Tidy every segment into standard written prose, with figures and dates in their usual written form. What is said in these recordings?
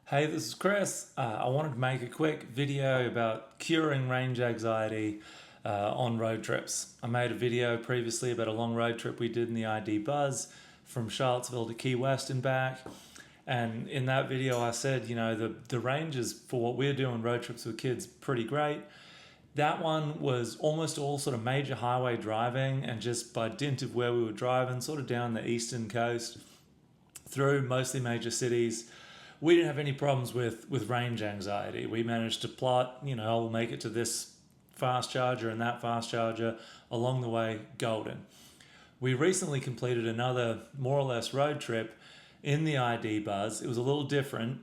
Hey, this is Chris. I wanted to make a quick video about curing range anxiety on road trips. I made a video previously about a long road trip we did in the ID Buzz from Charlottesville to Key West and back. And in that video, I said, the ranges for what we're doing road trips with kids pretty great. That one was almost all sort of major highway driving, and just by dint of where we were driving, sort of down the eastern coast through mostly major cities, we didn't have any problems with range anxiety. We managed to plot, I'll make it to this fast charger and that fast charger along the way, golden. We recently completed another more or less road trip in the ID Buzz. It was a little different.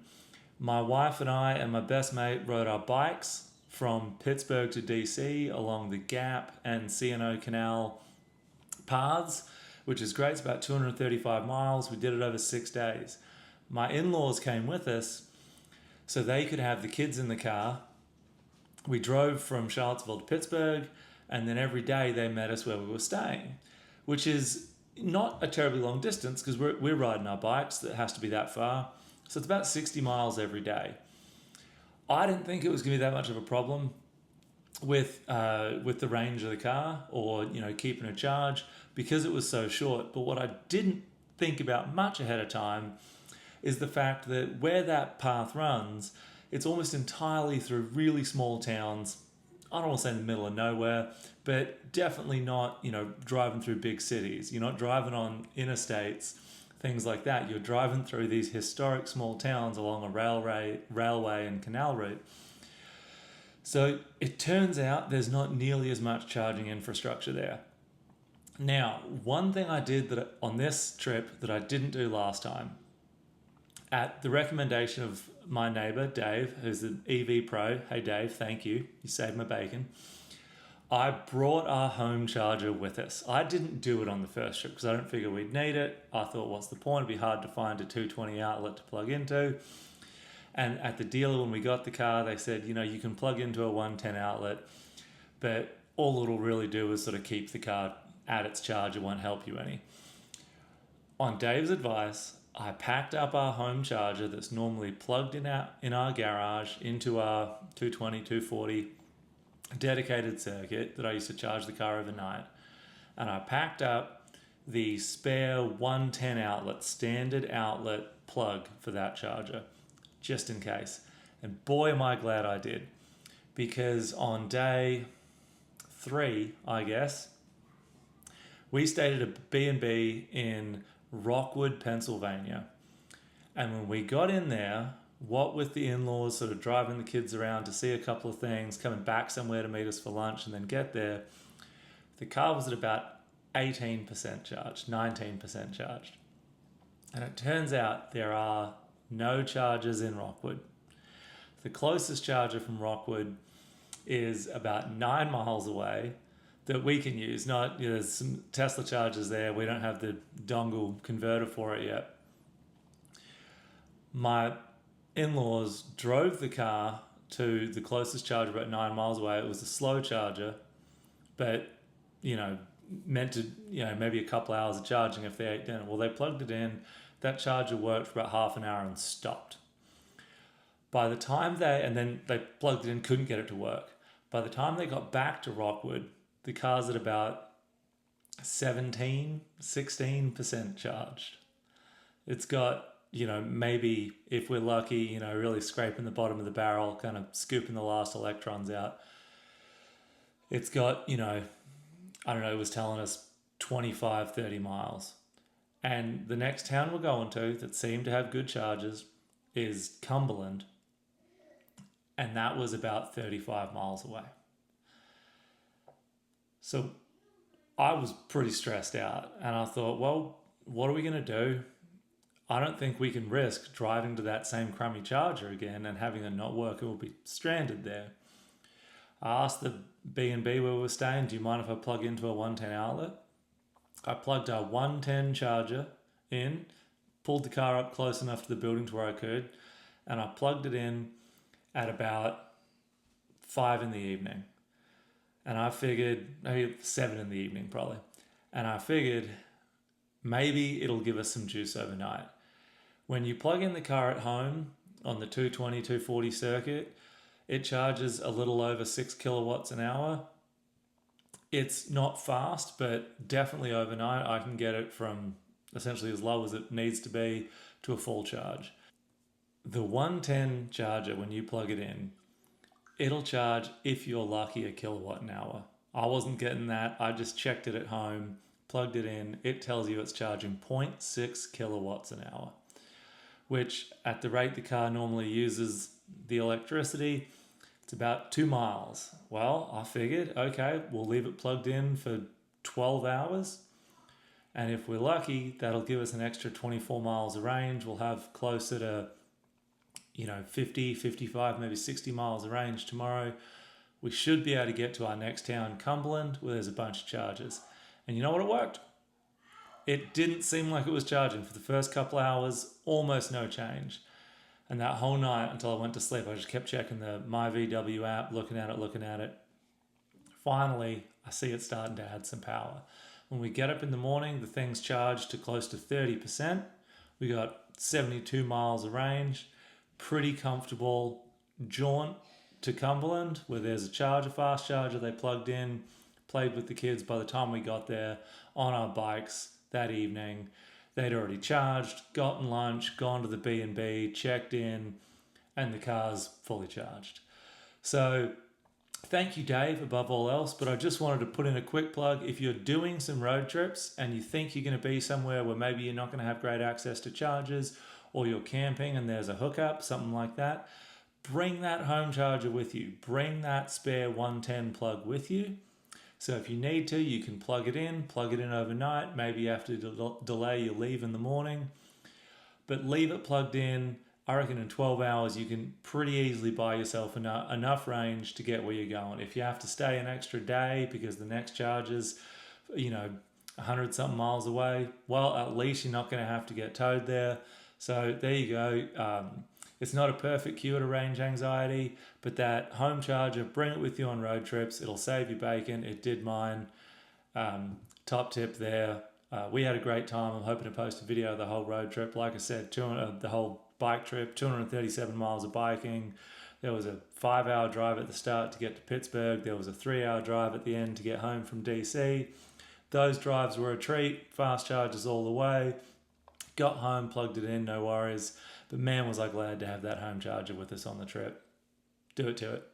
My wife and I and my best mate rode our bikes from Pittsburgh to DC along the Gap and C&O Canal paths, which is great. It's about 235 miles. We did it over 6 days. My in-laws came with us so they could have the kids in the car. We drove from Charlottesville to Pittsburgh, and then every day they met us where we were staying, which is not a terribly long distance because we're riding our bikes. That has to be that far. So it's about 60 miles every day. I didn't think it was going to be that much of a problem with the range of the car, or keeping a charge, because it was so short. But what I didn't think about much ahead of time is the fact that where that path runs, it's almost entirely through really small towns. I don't want to say in the middle of nowhere, but definitely not, driving through big cities. You're not driving on interstates, things like that. You're driving through these historic small towns along a railway and canal route. So it turns out there's not nearly as much charging infrastructure there. Now, one thing I did on this trip that I didn't do last time, at the recommendation of my neighbor, Dave, who's an EV pro. Hey, Dave, thank you. You saved my bacon. I brought our home charger with us. I didn't do it on the first trip because I don't figure we'd need it. I thought, what's the point? It'd be hard to find a 220 outlet to plug into. And at the dealer, when we got the car, they said, you can plug into a 110 outlet, but all it'll really do is sort of keep the car at its charge. It won't help you any. On Dave's advice, I packed up our home charger that's normally plugged in our garage into our 220, 240 dedicated circuit that I used to charge the car overnight. And I packed up the spare 110 outlet, standard outlet plug for that charger, just in case. And boy, am I glad I did. Because on day 3, I guess, we stayed at a B&B in Rockwood, Pennsylvania. And when we got in there, what with the in-laws sort of driving the kids around to see a couple of things, coming back somewhere to meet us for lunch and then get there, the car was at about 18% charged, 19% charged. And it turns out there are no chargers in Rockwood. The closest charger from Rockwood is about 9 miles away that we can use. There's some Tesla chargers there. We don't have the dongle converter for it yet. My in-laws drove the car to the closest charger about 9 miles away. It was a slow charger, but, meant to, maybe a couple hours of charging if they ate dinner. Well, they plugged it in. That charger worked for about half an hour and stopped. By the time then they plugged it in, couldn't get it to work. By the time they got back to Rockwood, the car's at about 16% charged. It's got, maybe if we're lucky, really scraping the bottom of the barrel, kind of scooping the last electrons out. It's got, I don't know, it was telling us 25, 30 miles. And the next town we're going to that seemed to have good charges is Cumberland. And that was about 35 miles away. So I was pretty stressed out, and I thought, well, what are we going to do? I don't think we can risk driving to that same crummy charger again and having it not work, and we'll be stranded there. I asked the B&B where we were staying, do you mind if I plug into a 110 outlet? I plugged our 110 charger in, pulled the car up close enough to the building to where I could, and I plugged it in at about 5 in the evening. And I figured, maybe 7 in the evening probably. And I figured maybe it'll give us some juice overnight. When you plug in the car at home, on the 220, 240 circuit. It charges a little over 6 kilowatts an hour. It's not fast, but definitely overnight I can get it from essentially as low as it needs to be to a full charge. The 110 charger, when you plug it in, it'll charge, if you're lucky, a kilowatt an hour. I wasn't getting that. I just checked it at home, plugged it in. It tells you it's charging 0.6 kilowatts an hour, which at the rate the car normally uses the electricity, it's about 2 miles. Well, I figured, okay, we'll leave it plugged in for 12 hours. And if we're lucky, that'll give us an extra 24 miles of range. We'll have closer to 50, 55, maybe 60 miles of range tomorrow. We should be able to get to our next town, Cumberland, where there's a bunch of chargers. And you know what? It worked. It didn't seem like it was charging for the first couple hours, almost no change. And that whole night until I went to sleep, I just kept checking the MyVW app, looking at it. Finally, I see it starting to add some power. When we get up in the morning, the thing's charged to close to 30%. We got 72 miles of range. Pretty comfortable jaunt to Cumberland, where there's a fast charger they plugged in, played with the kids. By the time we got there on our bikes that evening, they'd already charged, gotten lunch, gone to the B&B, checked in, and the car's fully charged. So thank you, Dave, above all else, but I just wanted to put in a quick plug. If you're doing some road trips and you think you're going to be somewhere where maybe you're not going to have great access to chargers, or you're camping and there's a hookup, something like that, bring that home charger with you. Bring that spare 110 plug with you. So if you need to, you can plug it in overnight. Maybe you have to delay your leave in the morning, but leave it plugged in. I reckon in 12 hours, you can pretty easily buy yourself enough range to get where you're going. If you have to stay an extra day because the next charger's, 100 something miles away, well, at least you're not going to have to get towed there. So there you go. It's not a perfect cure to range anxiety, but that home charger, bring it with you on road trips. It'll save you bacon. It did mine. Top tip there. We had a great time. I'm hoping to post a video of the whole road trip. Like I said, the whole bike trip, 237 miles of biking. There was a 5-hour drive at the start to get to Pittsburgh. There was a 3-hour drive at the end to get home from DC. Those drives were a treat. Fast charges all the way. Got home, plugged it in, no worries. But man, was I glad to have that home charger with us on the trip. Do it to it.